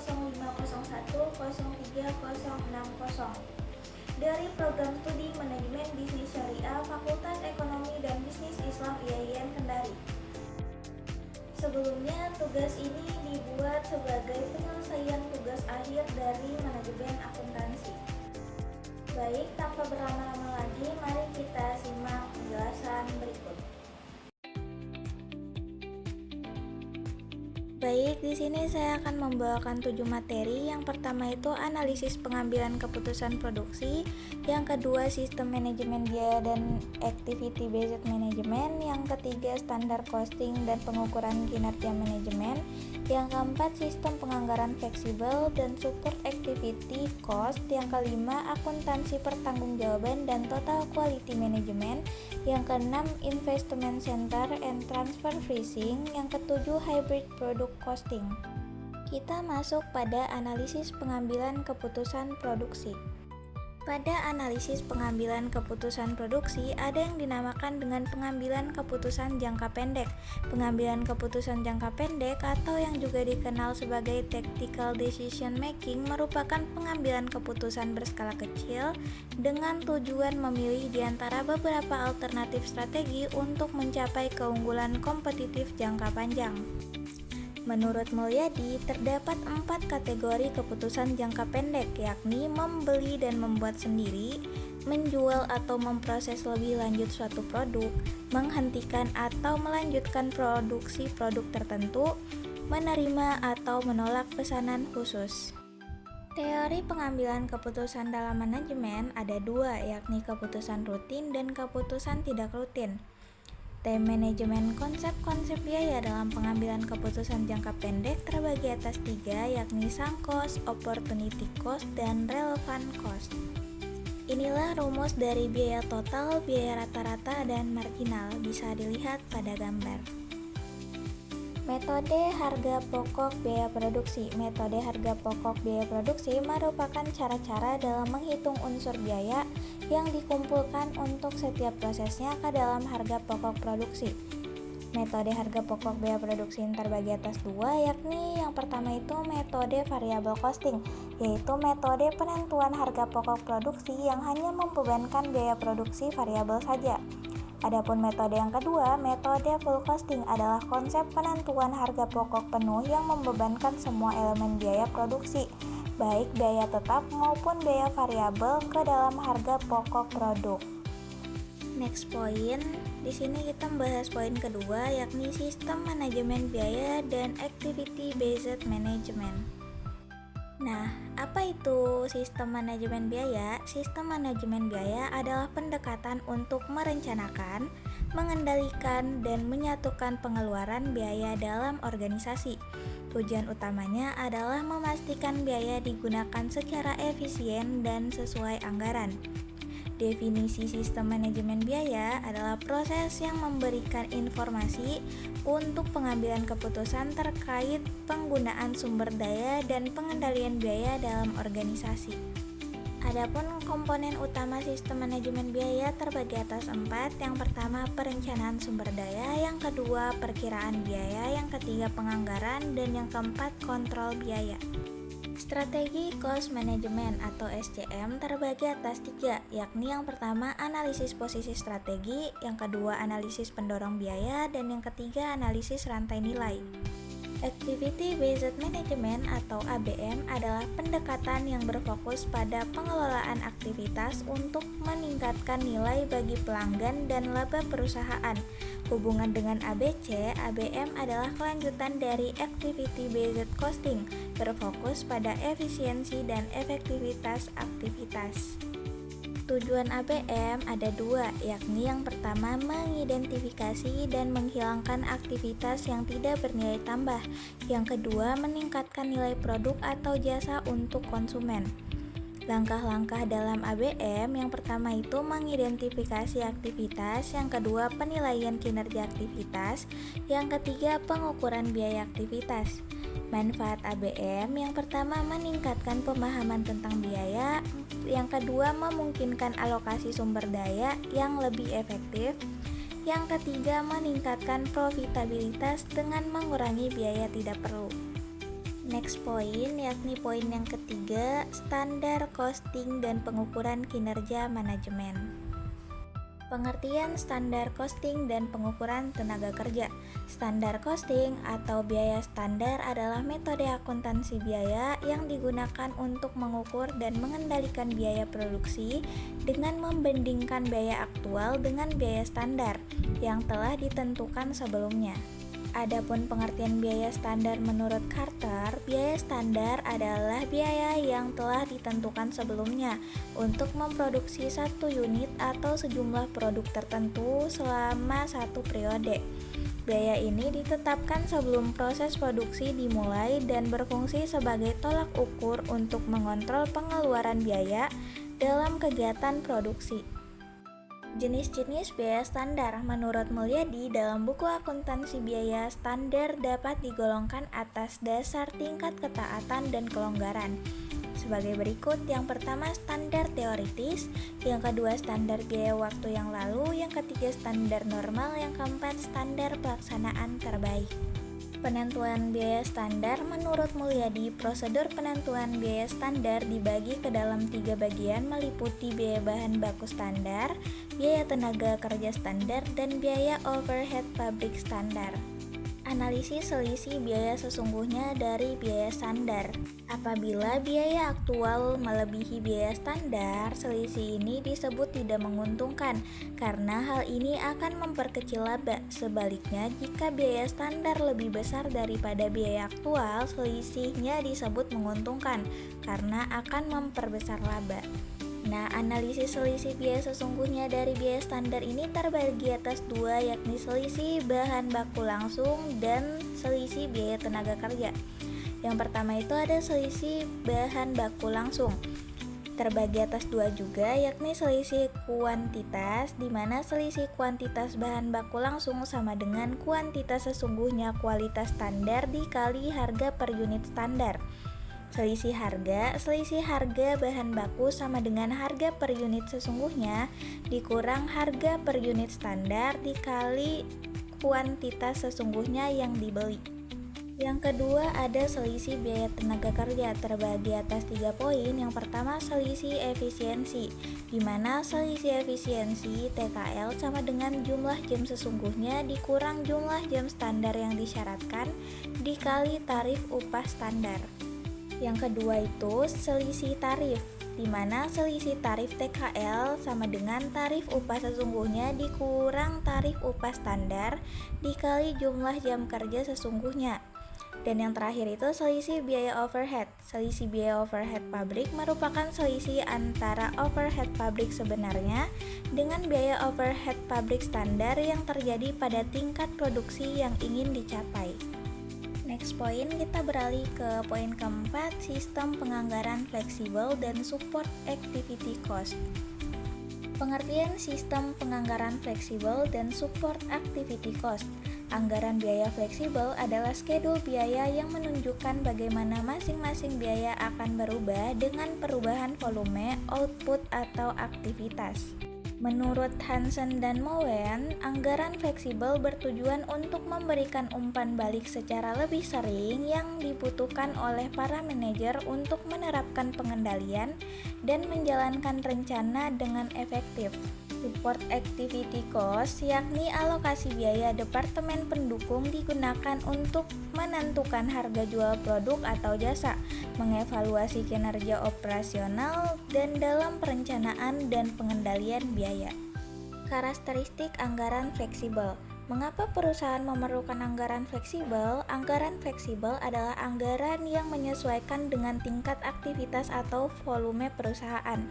05010360 dari Program Studi Manajemen Bisnis Syariah Fakultas Ekonomi dan Bisnis Islam IAIN Kendari. Sebelumnya, tugas ini dibuat sebagai penyelesaian tugas akhir dari manajemen akuntansi. Baik, tanpa berlama-lama lagi, mari kita simak penjelasan berikut. Baik, di sini saya akan membawakan 7 materi. Yang pertama itu analisis pengambilan keputusan produksi, yang kedua sistem manajemen biaya dan activity based management, yang ketiga standar costing dan pengukuran kinerja manajemen, yang keempat sistem penganggaran fleksibel dan support activity cost, yang kelima akuntansi pertanggungjawaban dan total quality management, yang keenam investment center and transfer pricing, yang ketujuh hybrid product costing. Kita masuk pada analisis pengambilan keputusan produksi. Pada analisis pengambilan keputusan produksi, ada yang dinamakan dengan pengambilan keputusan jangka pendek. Pengambilan keputusan jangka pendek atau yang juga dikenal sebagai tactical decision making merupakan pengambilan keputusan berskala kecil dengan tujuan memilih di antara beberapa alternatif strategi untuk mencapai keunggulan kompetitif jangka panjang. Menurut Mulyadi, terdapat 4 kategori keputusan jangka pendek, yakni membeli dan membuat sendiri, menjual atau memproses lebih lanjut suatu produk, menghentikan atau melanjutkan produksi produk tertentu, menerima atau menolak pesanan khusus. Teori pengambilan keputusan dalam manajemen ada 2, yakni keputusan rutin dan keputusan tidak rutin. Time manajemen konsep-konsep biaya dalam pengambilan keputusan jangka pendek terbagi atas 3, yakni sunk cost, opportunity cost, dan relevant cost. Inilah rumus dari biaya total, biaya rata-rata, dan marginal, bisa dilihat pada gambar. Metode harga pokok biaya produksi. Metode harga pokok biaya produksi merupakan cara-cara dalam menghitung unsur biaya yang dikumpulkan untuk setiap prosesnya ke dalam harga pokok produksi. Metode harga pokok biaya produksi terbagi atas 2, yakni yang pertama itu metode variable costing, yaitu metode penentuan harga pokok produksi yang hanya membebankan biaya produksi variabel saja. Adapun metode yang kedua, metode full costing, adalah konsep penentuan harga pokok penuh yang membebankan semua elemen biaya produksi, baik biaya tetap maupun biaya variabel ke dalam harga pokok produk. Next point, di sini kita membahas poin kedua, yakni sistem manajemen biaya dan activity based management. Nah, apa itu sistem manajemen biaya? Sistem manajemen biaya adalah pendekatan untuk merencanakan, mengendalikan, dan menyatukan pengeluaran biaya dalam organisasi. Tujuan utamanya adalah memastikan biaya digunakan secara efisien dan sesuai anggaran. Definisi sistem manajemen biaya adalah proses yang memberikan informasi untuk pengambilan keputusan terkait penggunaan sumber daya dan pengendalian biaya dalam organisasi. Adapun komponen utama sistem manajemen biaya terbagi atas 4. Yang pertama, perencanaan sumber daya, yang kedua, perkiraan biaya, yang ketiga, penganggaran, dan yang keempat, kontrol biaya. Strategi cost management atau SCM terbagi atas 3, yakni yang pertama analisis posisi strategi, yang kedua analisis pendorong biaya, dan yang ketiga analisis rantai nilai. Activity Based Management atau ABM adalah pendekatan yang berfokus pada pengelolaan aktivitas untuk meningkatkan nilai bagi pelanggan dan laba perusahaan. Hubungan dengan ABC, ABM adalah kelanjutan dari Activity Based Costing, berfokus pada efisiensi dan efektivitas aktivitas. Tujuan ABM ada 2, yakni yang pertama mengidentifikasi dan menghilangkan aktivitas yang tidak bernilai tambah, yang kedua meningkatkan nilai produk atau jasa untuk konsumen. Langkah-langkah dalam ABM yang pertama itu mengidentifikasi aktivitas, yang kedua penilaian kinerja aktivitas, yang ketiga pengukuran biaya aktivitas. Manfaat ABM yang pertama meningkatkan pemahaman tentang biaya, yang kedua memungkinkan alokasi sumber daya yang lebih efektif, yang ketiga meningkatkan profitabilitas dengan mengurangi biaya tidak perlu. Next point yakni poin yang ketiga, standar costing dan pengukuran kinerja manajemen. Pengertian standar costing dan pengukuran tenaga kerja. Standar costing atau biaya standar adalah metode akuntansi biaya yang digunakan untuk mengukur dan mengendalikan biaya produksi dengan membandingkan biaya aktual dengan biaya standar yang telah ditentukan sebelumnya. Adapun pengertian biaya standar menurut Carter, biaya standar adalah biaya yang telah ditentukan sebelumnya untuk memproduksi satu unit atau sejumlah produk tertentu selama satu periode. Biaya ini ditetapkan sebelum proses produksi dimulai dan berfungsi sebagai tolak ukur untuk mengontrol pengeluaran biaya dalam kegiatan produksi. Jenis-jenis biaya standar menurut Mulyadi dalam buku akuntansi biaya standar dapat digolongkan atas dasar tingkat ketaatan dan kelonggaran. Sebagai berikut, yang pertama standar teoritis, yang kedua standar biaya waktu yang lalu, yang ketiga standar normal, yang keempat standar pelaksanaan terbaik. Penentuan biaya standar menurut Mulyadi, prosedur penentuan biaya standar dibagi ke dalam 3 bagian meliputi biaya bahan baku standar, biaya tenaga kerja standar, dan biaya overhead pabrik standar. Analisis selisih biaya sesungguhnya dari biaya standar. Apabila biaya aktual melebihi biaya standar, selisih ini disebut tidak menguntungkan karena hal ini akan memperkecil laba. Sebaliknya, jika biaya standar lebih besar daripada biaya aktual, selisihnya disebut menguntungkan karena akan memperbesar laba. Nah, analisis selisih biaya sesungguhnya dari biaya standar ini terbagi atas dua, yakni selisih bahan baku langsung dan selisih biaya tenaga kerja. Yang pertama itu ada selisih bahan baku langsung. Terbagi atas dua juga, yakni selisih kuantitas, di mana selisih kuantitas bahan baku langsung sama dengan kuantitas sesungguhnya kualitas standar dikali harga per unit standar. Selisih harga bahan baku sama dengan harga per unit sesungguhnya dikurang harga per unit standar dikali kuantitas sesungguhnya yang dibeli. Yang kedua ada selisih biaya tenaga kerja, terbagi atas 3 poin. Yang pertama selisih efisiensi, di mana selisih efisiensi TKL sama dengan jumlah jam sesungguhnya dikurang jumlah jam standar yang disyaratkan dikali tarif upah standar. Yang kedua itu selisih tarif, di mana selisih tarif TKL sama dengan tarif upah sesungguhnya dikurang tarif upah standar dikali jumlah jam kerja sesungguhnya. Dan yang terakhir itu selisih biaya overhead. Selisih biaya overhead pabrik merupakan selisih antara overhead pabrik sebenarnya dengan biaya overhead pabrik standar yang terjadi pada tingkat produksi yang ingin dicapai. Next point, kita beralih ke poin keempat, sistem penganggaran fleksibel dan support activity cost. Pengertian sistem penganggaran fleksibel dan support activity cost. Anggaran biaya fleksibel adalah skedul biaya yang menunjukkan bagaimana masing-masing biaya akan berubah dengan perubahan volume, output, atau aktivitas. Menurut Hansen dan Mowen, anggaran fleksibel bertujuan untuk memberikan umpan balik secara lebih sering yang dibutuhkan oleh para manajer untuk menerapkan pengendalian dan menjalankan rencana dengan efektif. Support activity cost, yakni alokasi biaya departemen pendukung, digunakan untuk menentukan harga jual produk atau jasa, mengevaluasi kinerja operasional, dan dalam perencanaan dan pengendalian biaya. Karakteristik anggaran fleksibel. Mengapa perusahaan memerlukan anggaran fleksibel? Anggaran fleksibel adalah anggaran yang menyesuaikan dengan tingkat aktivitas atau volume perusahaan.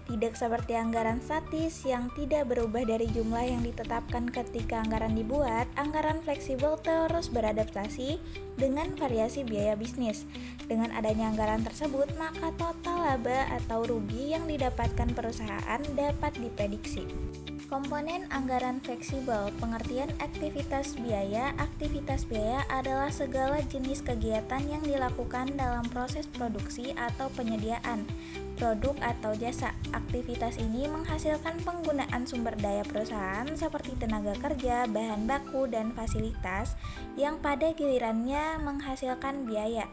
Tidak seperti anggaran statis yang tidak berubah dari jumlah yang ditetapkan ketika anggaran dibuat, anggaran fleksibel terus beradaptasi dengan variasi biaya bisnis. Dengan adanya anggaran tersebut, maka total laba atau rugi yang didapatkan perusahaan dapat diprediksi. Komponen anggaran fleksibel. Pengertian aktivitas biaya. Aktivitas biaya adalah segala jenis kegiatan yang dilakukan dalam proses produksi atau penyediaan produk atau jasa. Aktivitas ini menghasilkan penggunaan sumber daya perusahaan seperti tenaga kerja, bahan baku, dan fasilitas yang pada gilirannya menghasilkan biaya.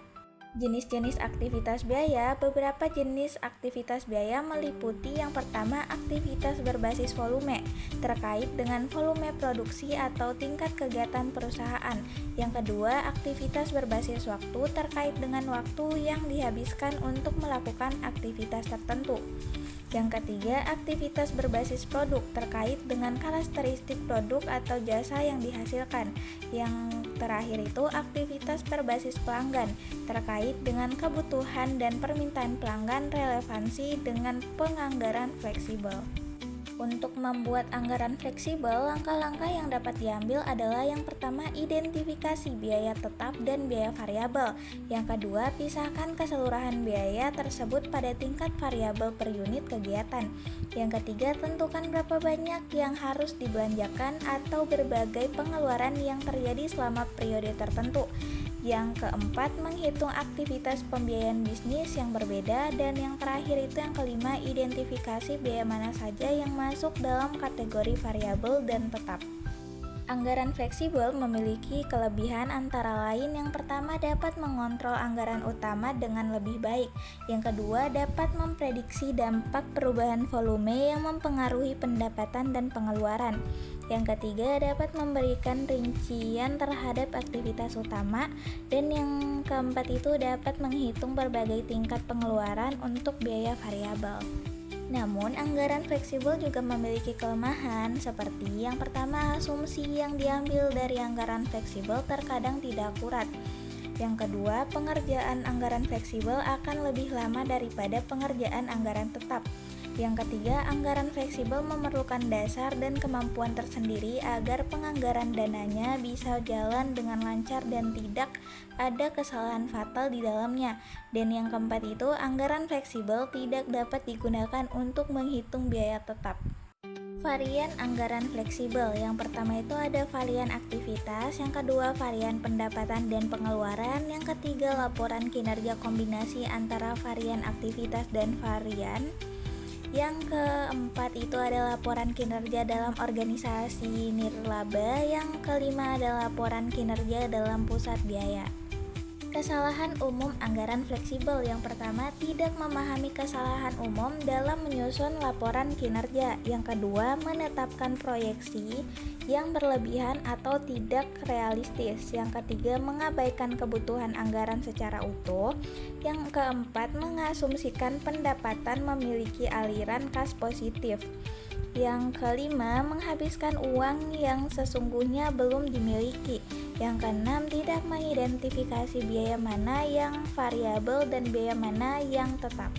Jenis-jenis aktivitas biaya. Beberapa jenis aktivitas biaya meliputi yang pertama aktivitas berbasis volume, terkait dengan volume produksi atau tingkat kegiatan perusahaan. Yang kedua, aktivitas berbasis waktu, terkait dengan waktu yang dihabiskan untuk melakukan aktivitas tertentu. Yang ketiga, aktivitas berbasis produk, terkait dengan karakteristik produk atau jasa yang dihasilkan. Yang terakhir itu aktivitas berbasis pelanggan, terkait dengan kebutuhan dan permintaan pelanggan, relevansi dengan penganggaran fleksibel. Untuk membuat anggaran fleksibel, langkah-langkah yang dapat diambil adalah yang pertama, identifikasi biaya tetap dan biaya variabel. Yang kedua, pisahkan keseluruhan biaya tersebut pada tingkat variabel per unit kegiatan. Yang ketiga, tentukan berapa banyak yang harus dibelanjakan atau berbagai pengeluaran yang terjadi selama periode tertentu. Yang keempat, menghitung aktivitas pembiayaan bisnis yang berbeda. Dan yang terakhir itu yang kelima, identifikasi biaya mana saja yang masuk dalam kategori variabel dan tetap. Anggaran fleksibel memiliki kelebihan antara lain. Yang pertama, dapat mengontrol anggaran utama dengan lebih baik. Yang kedua, dapat memprediksi dampak perubahan volume yang mempengaruhi pendapatan dan pengeluaran. Yang ketiga, dapat memberikan rincian terhadap aktivitas utama. Dan yang keempat itu dapat menghitung berbagai tingkat pengeluaran untuk biaya variabel. Namun, anggaran fleksibel juga memiliki kelemahan, seperti yang pertama, asumsi yang diambil dari anggaran fleksibel terkadang tidak akurat. Yang kedua, pengerjaan anggaran fleksibel akan lebih lama daripada pengerjaan anggaran tetap. Yang ketiga, anggaran fleksibel memerlukan dasar dan kemampuan tersendiri agar penganggaran dananya bisa jalan dengan lancar dan tidak ada kesalahan fatal di dalamnya. Dan yang keempat itu, anggaran fleksibel tidak dapat digunakan untuk menghitung biaya tetap. Varian anggaran fleksibel. Yang pertama itu ada varian aktivitas, yang kedua varian pendapatan dan pengeluaran, yang ketiga laporan kinerja kombinasi antara varian aktivitas dan varian. Yang keempat itu ada laporan kinerja dalam organisasi nirlaba. Yang kelima ada laporan kinerja dalam pusat biaya. Kesalahan umum anggaran fleksibel. Yang pertama, tidak memahami kesalahan umum dalam menyusun laporan kinerja. Yang kedua, menetapkan proyeksi yang berlebihan atau tidak realistis. Yang ketiga, mengabaikan kebutuhan anggaran secara utuh. Yang keempat, mengasumsikan pendapatan memiliki aliran kas positif. Yang kelima, menghabiskan uang yang sesungguhnya belum dimiliki. Yang keenam, tidak mengidentifikasi biaya mana yang variabel dan biaya mana yang tetap.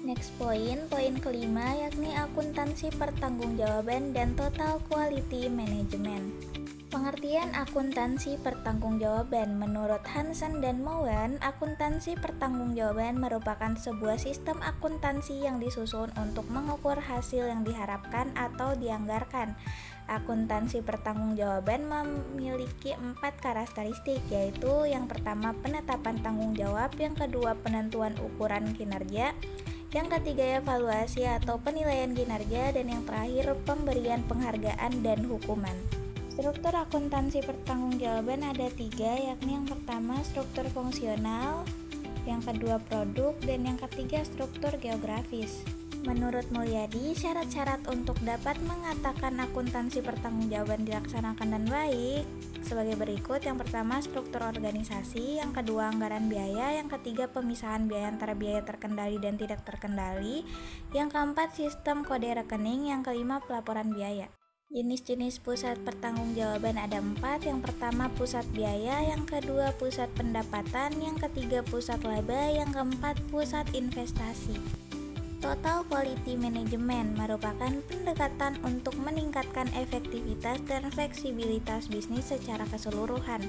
Next poin kelima yakni akuntansi pertanggungjawaban dan total quality management. Pengertian akuntansi pertanggungjawaban. Menurut Hansen dan Mowen, akuntansi pertanggungjawaban merupakan sebuah sistem akuntansi yang disusun untuk mengukur hasil yang diharapkan atau dianggarkan. Akuntansi pertanggungjawaban memiliki 4 karakteristik, yaitu yang pertama penetapan tanggung jawab, yang kedua penentuan ukuran kinerja, yang ketiga evaluasi atau penilaian kinerja, dan yang terakhir pemberian penghargaan dan hukuman. Struktur akuntansi pertanggungjawaban ada 3, yakni yang pertama struktur fungsional, yang kedua produk, dan yang ketiga struktur geografis. Menurut Mulyadi, syarat-syarat untuk dapat mengatakan akuntansi pertanggungjawaban dilaksanakan dan baik sebagai berikut. Yang pertama struktur organisasi, yang kedua anggaran biaya, yang ketiga pemisahan biaya antara biaya terkendali dan tidak terkendali, yang keempat sistem kode rekening, yang kelima pelaporan biaya. Jenis-jenis pusat pertanggungjawaban ada 4. Yang pertama pusat biaya, yang kedua pusat pendapatan, yang ketiga pusat laba, yang keempat pusat investasi. Total quality management merupakan pendekatan untuk meningkatkan efektivitas dan fleksibilitas bisnis secara keseluruhan.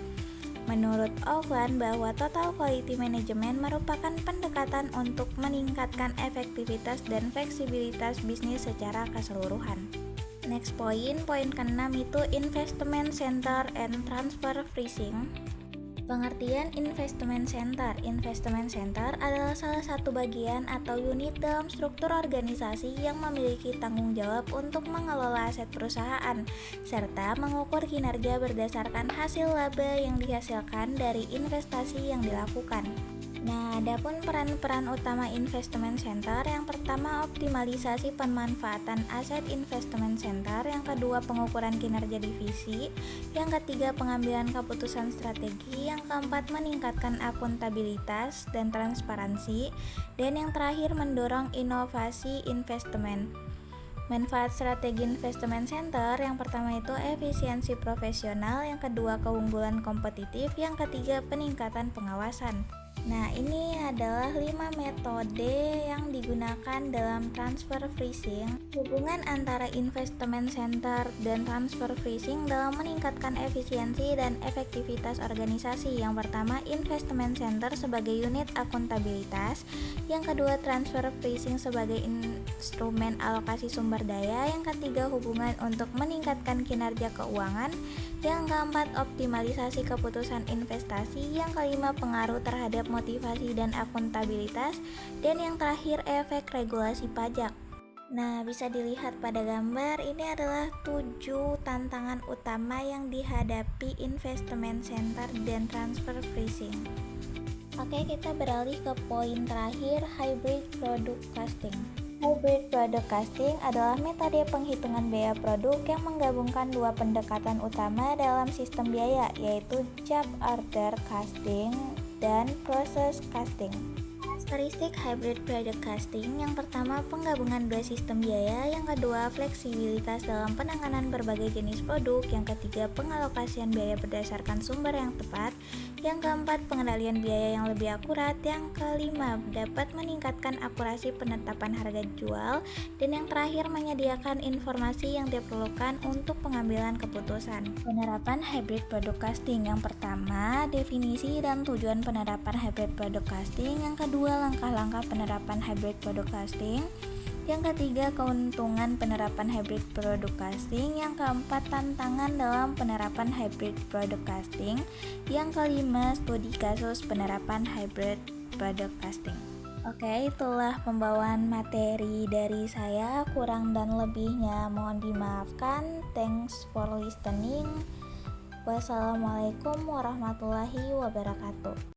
Menurut Aufland bahwa total quality management merupakan pendekatan untuk meningkatkan efektivitas dan fleksibilitas bisnis secara keseluruhan. Next poin ke-6 itu investment center and transfer pricing. Pengertian investment center. Investment center adalah salah satu bagian atau unit dalam struktur organisasi yang memiliki tanggung jawab untuk mengelola aset perusahaan serta mengukur kinerja berdasarkan hasil laba yang dihasilkan dari investasi yang dilakukan. Nah, adapun peran-peran utama investment center, yang pertama optimalisasi pemanfaatan aset investment center, yang kedua pengukuran kinerja divisi, yang ketiga pengambilan keputusan strategi, yang keempat meningkatkan akuntabilitas dan transparansi, dan yang terakhir mendorong inovasi investment. Manfaat strategi investment center, yang pertama itu efisiensi profesional, yang kedua keunggulan kompetitif, yang ketiga peningkatan pengawasan. Nah, ini adalah 5 metode yang digunakan dalam transfer pricing. Hubungan antara investment center dan transfer pricing dalam meningkatkan efisiensi dan efektivitas organisasi. Yang pertama, investment center sebagai unit akuntabilitas. Yang kedua, transfer pricing sebagai instrumen alokasi sumber daya. Yang ketiga, hubungan untuk meningkatkan kinerja keuangan. Yang keempat, optimalisasi keputusan investasi. Yang kelima, pengaruh terhadap motivasi dan akuntabilitas. Dan yang terakhir, efek regulasi pajak. Nah, bisa dilihat pada gambar, ini adalah 7 tantangan utama yang dihadapi investment center dan transfer pricing. Oke, kita beralih ke poin terakhir, hybrid product costing. Hybrid product costing adalah metode penghitungan biaya produk yang menggabungkan dua pendekatan utama dalam sistem biaya, yaitu job order costing dan process costing. Karakteristik hybrid product costing, yang pertama penggabungan dua sistem biaya, yang kedua fleksibilitas dalam penanganan berbagai jenis produk, yang ketiga pengalokasian biaya berdasarkan sumber yang tepat, yang keempat pengendalian biaya yang lebih akurat, yang kelima dapat meningkatkan akurasi penetapan harga jual, dan yang terakhir menyediakan informasi yang diperlukan untuk pengambilan keputusan. Penerapan hybrid product costing, yang pertama definisi dan tujuan penerapan hybrid product costing, yang kedua langkah-langkah penerapan hybrid product costing, yang ketiga keuntungan penerapan hybrid product costing, yang keempat tantangan dalam penerapan hybrid product costing, yang kelima studi kasus penerapan hybrid product costing. Oke, itulah pembawaan materi dari saya, kurang dan lebihnya mohon dimaafkan. Thanks for listening. Wassalamualaikum warahmatullahi wabarakatuh.